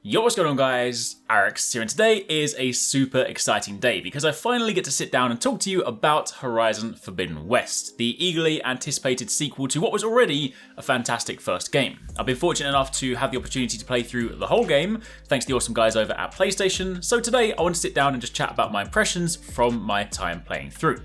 Yo, what's going on guys? HyperX here, and today is a super exciting day because I finally get to sit down and talk to you about Horizon Forbidden West, the eagerly anticipated sequel to what was already a fantastic first game. I've been fortunate enough to have the opportunity to play through the whole game, thanks to the awesome guys over at PlayStation, so today I want to sit down and just chat about my impressions from my time playing through.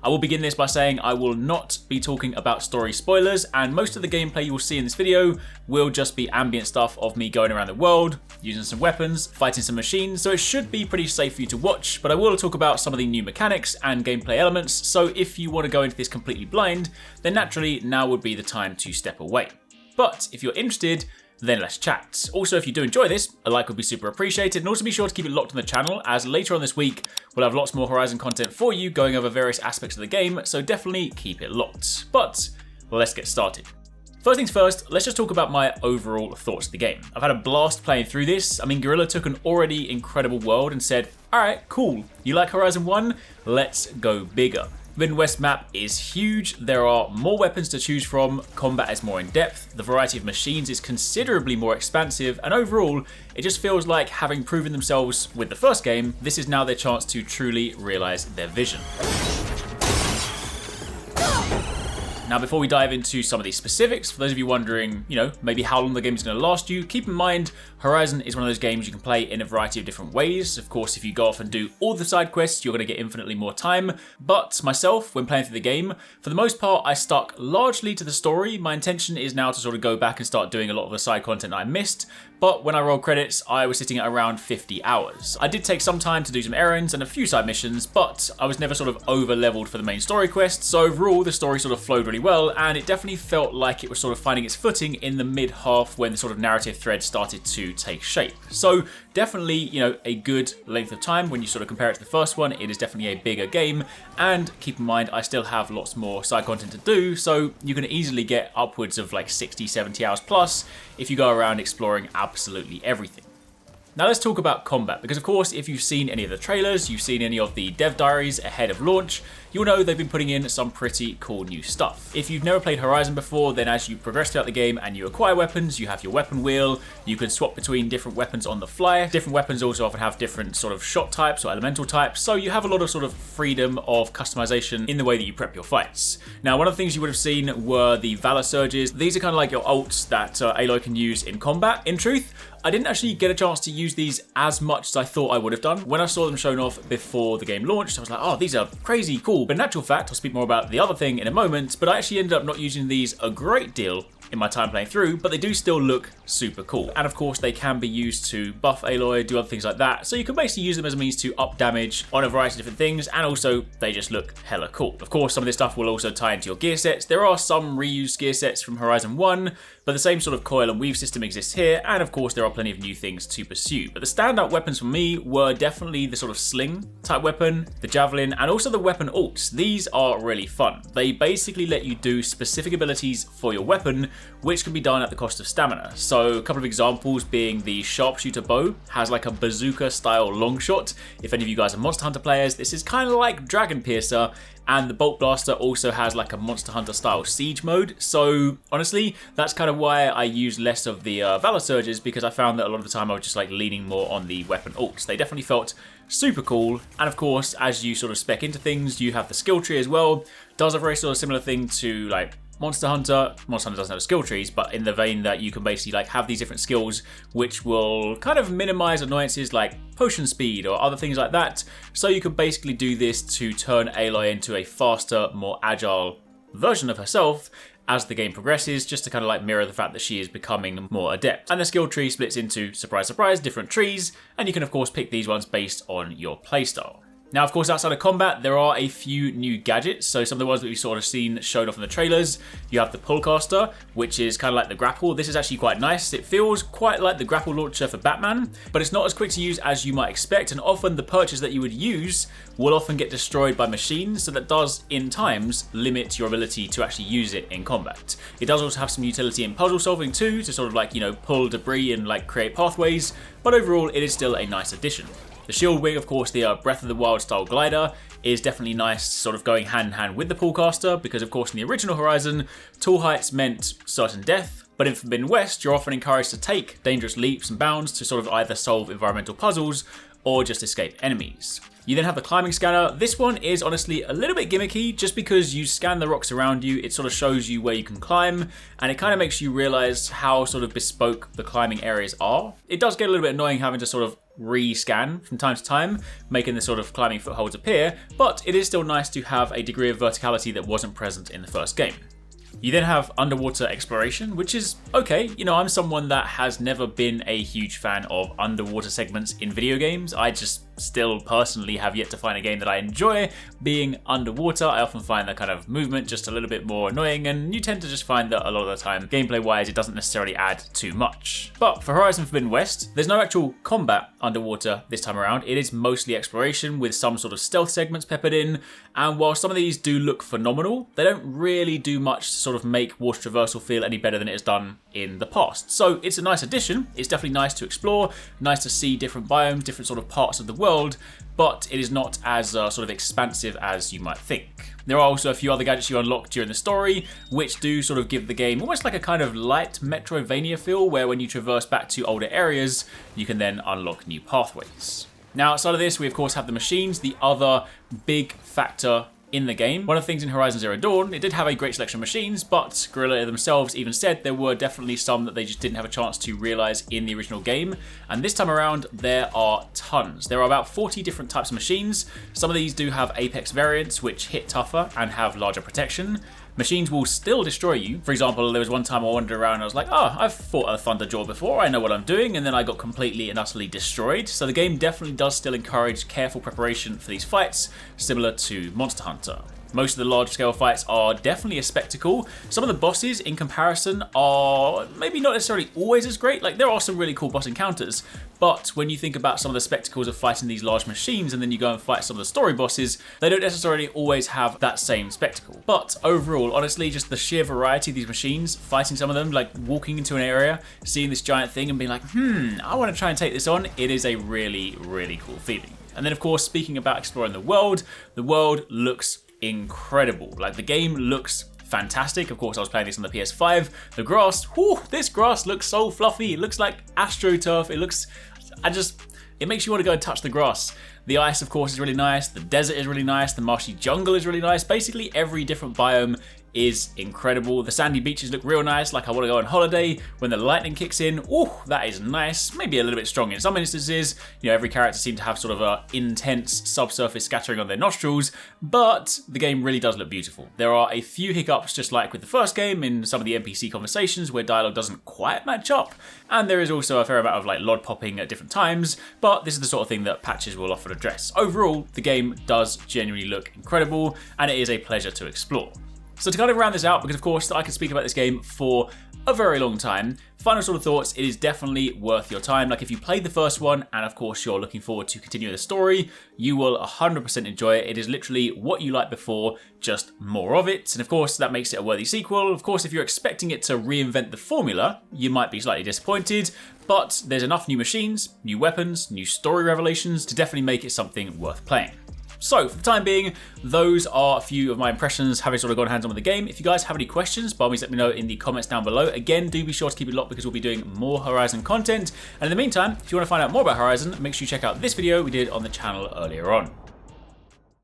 I will begin this by saying I will not be talking about story spoilers, and most of the gameplay you will see in this video will just be ambient stuff of me going around the world, using some weapons, fighting some machines, so it should be pretty safe for you to watch, but I will talk about some of the new mechanics and gameplay elements, so if you want to go into this completely blind, then naturally now would be the time to step away. But if you're interested, then let's chat. Also, if you do enjoy this, a like would be super appreciated, and also be sure to keep it locked on the channel, as later on this week, we'll have lots more Horizon content for you going over various aspects of the game, so definitely keep it locked. But let's get started. First things first, let's just talk about my overall thoughts of the game. I've had a blast playing through this. I mean, Guerrilla took an already incredible world and said, alright, cool, you like Horizon 1? Let's go bigger. Forbidden West map is huge, there are more weapons to choose from, combat is more in depth, the variety of machines is considerably more expansive, and overall, it just feels like having proven themselves with the first game, this is now their chance to truly realise their vision. Now, before we dive into some of these specifics, for those of you wondering, maybe how long the game is going to last you, keep in mind, Horizon is one of those games you can play in a variety of different ways. Of course, if you go off and do all the side quests, you're going to get infinitely more time. But myself, when playing through the game, for the most part, I stuck largely to the story. My intention is now to sort of go back and start doing a lot of the side content I missed. But when I rolled credits, I was sitting at around 50 hours. I did take some time to do some errands and a few side missions, but I was never sort of over-leveled for the main story quest, so overall the story sort of flowed really well, and it definitely felt like it was sort of finding its footing in the mid-half when the sort of narrative thread started to take shape. So definitely, a good length of time when you sort of compare it to the first one. It is definitely a bigger game, and keep in mind I still have lots more side content to do, so you can easily get upwards of like 60, 70 hours plus if you go around exploring absolutely everything. Now let's talk about combat, because of course if you've seen any of the trailers, you've seen any of the dev diaries ahead of launch, you'll know they've been putting in some pretty cool new stuff. If you've never played Horizon before, then as you progress throughout the game and you acquire weapons, you have your weapon wheel, you can swap between different weapons on the fly. Different weapons also often have different sort of shot types or elemental types, so you have a lot of sort of freedom of customization in the way that you prep your fights. Now, one of the things you would have seen were the Valor Surges. These are kind of like your ults that Aloy can use in combat. In truth, I didn't actually get a chance to use these as much as I thought I would have done. When I saw them shown off before the game launched, I was like, oh, these are crazy cool. But in actual fact, I'll speak more about the other thing in a moment, but I actually ended up not using these a great deal in my time playing through, but they do still look super cool. And of course, they can be used to buff Aloy, do other things like that. So you can basically use them as a means to up damage on a variety of different things, and also they just look hella cool. Of course, some of this stuff will also tie into your gear sets. There are some reused gear sets from Horizon 1, but the same sort of coil and weave system exists here, and of course there are plenty of new things to pursue. But the standout weapons for me were definitely the sort of sling type weapon, the javelin, and also the weapon ults. These are really fun. They basically let you do specific abilities for your weapon, which can be done at the cost of stamina. So a couple of examples being the sharpshooter bow has like a bazooka style long shot. If any of you guys are Monster Hunter players, this is kind of like Dragon Piercer, and the bolt blaster also has like a Monster Hunter style siege mode. So honestly, that's kind of why I use less of the Valor Surges, because I found that a lot of the time I was just like leaning more on the weapon ults. They definitely felt super cool. And of course, as you sort of spec into things, you have the skill tree as well. Does a very sort of similar thing to like Monster Hunter. Monster Hunter doesn't have skill trees, but in the vein that you can basically like have these different skills which will kind of minimize annoyances like potion speed or other things like that. So you can basically do this to turn Aloy into a faster, more agile version of herself as the game progresses, just to kind of like mirror the fact that she is becoming more adept. And the skill tree splits into, surprise, surprise, different trees, and you can of course pick these ones based on your playstyle. Now, of course, outside of combat, there are a few new gadgets. So some of the ones that we've sort of seen showed off in the trailers. You have the Pullcaster, which is kind of like the grapple. This is actually quite nice. It feels quite like the grapple launcher for Batman, but it's not as quick to use as you might expect. And often the perches that you would use will often get destroyed by machines. So that does, in times, limit your ability to actually use it in combat. It does also have some utility in puzzle solving too, to sort of like, pull debris and like create pathways. But overall, it is still a nice addition. The shield wing, of course, the Breath of the Wild style glider, is definitely nice, sort of going hand in hand with the Pullcaster, because of course in the original Horizon, tall heights meant certain death, But in Forbidden West, you're often encouraged to take dangerous leaps and bounds to sort of either solve environmental puzzles or just escape enemies. You then have the climbing scanner. This one is honestly a little bit gimmicky just because you scan the rocks around you, it sort of shows you where you can climb, and it kind of makes you realize how sort of bespoke the climbing areas are. It does get a little bit annoying having to sort of re-scan from time to time, making the sort of climbing footholds appear, but it is still nice to have a degree of verticality that wasn't present in the first game. You then have underwater exploration, which is okay. You know, I'm someone that has never been a huge fan of underwater segments in video games. I just still personally have yet to find a game that I enjoy being underwater. I often find that kind of movement just a little bit more annoying, and you tend to just find that a lot of the time, gameplay-wise, it doesn't necessarily add too much. But for Horizon Forbidden West, there's no actual combat underwater this time around. It is mostly exploration with some sort of stealth segments peppered in, and while some of these do look phenomenal, they don't really do much to sort of make water traversal feel any better than it has done in the past. So it's a nice addition. It's definitely nice to explore, nice to see different biomes, different sort of parts of the world, but it is not as sort of expansive as you might think. There are also a few other gadgets you unlock during the story, which do sort of give the game almost like a kind of light Metroidvania feel, where when you traverse back to older areas, you can then unlock new pathways. Now, outside of this, we of course have the machines, the other big factor in the game. One of the things in Horizon Zero Dawn, it did have a great selection of machines, but Guerrilla themselves even said there were definitely some that they just didn't have a chance to realize in the original game. And this time around, there are tons. There are about 40 different types of machines. Some of these do have Apex variants, which hit tougher and have larger protection. Machines will still destroy you. For example, there was one time I wandered around and I was like, oh, I've fought a Thunderjaw before, I know what I'm doing, and then I got completely and utterly destroyed. So the game definitely does still encourage careful preparation for these fights, similar to Monster Hunter. Most of the large-scale fights are definitely a spectacle. Some of the bosses, in comparison, are maybe not necessarily always as great. Like, there are some really cool boss encounters, but when you think about some of the spectacles of fighting these large machines and then you go and fight some of the story bosses, they don't necessarily always have that same spectacle. But overall, honestly, just the sheer variety of these machines, fighting some of them, like walking into an area, seeing this giant thing and being like, I want to try and take this on, it is a really, really cool feeling. And then, of course, speaking about exploring the world looks incredible. Like, the game looks fantastic. Of course, I was playing this on the PS5. The grass, this grass looks so fluffy. It looks like AstroTurf. It makes you want to go and touch the grass. The ice, of course, is really nice. The desert is really nice. The marshy jungle is really nice. Basically, every different biome is incredible. The sandy beaches look real nice, like I want to go on holiday. When the lightning kicks in, that is nice. Maybe a little bit strong in some instances. You know, every character seems to have sort of a intense subsurface scattering on their nostrils, but the game really does look beautiful. There are a few hiccups, just like with the first game, in some of the NPC conversations where dialogue doesn't quite match up, and there is also a fair amount of like LOD popping at different times, but this is the sort of thing that patches will often address. Overall, the game does genuinely look incredible, and it is a pleasure to explore. So to kind of round this out, because of course I could speak about this game for a very long time, final sort of thoughts, it is definitely worth your time. Like, if you played the first one and of course you're looking forward to continuing the story, you will 100% enjoy it. It is literally what you liked before, just more of it. And of course that makes it a worthy sequel. Of course, if you're expecting it to reinvent the formula, you might be slightly disappointed, but there's enough new machines, new weapons, new story revelations to definitely make it something worth playing. So for the time being, those are a few of my impressions having sort of gone hands-on with the game. If you guys have any questions, by all means let me know in the comments down below. Again, do be sure to keep it locked because we'll be doing more Horizon content. And in the meantime, if you want to find out more about Horizon, make sure you check out this video we did on the channel earlier on.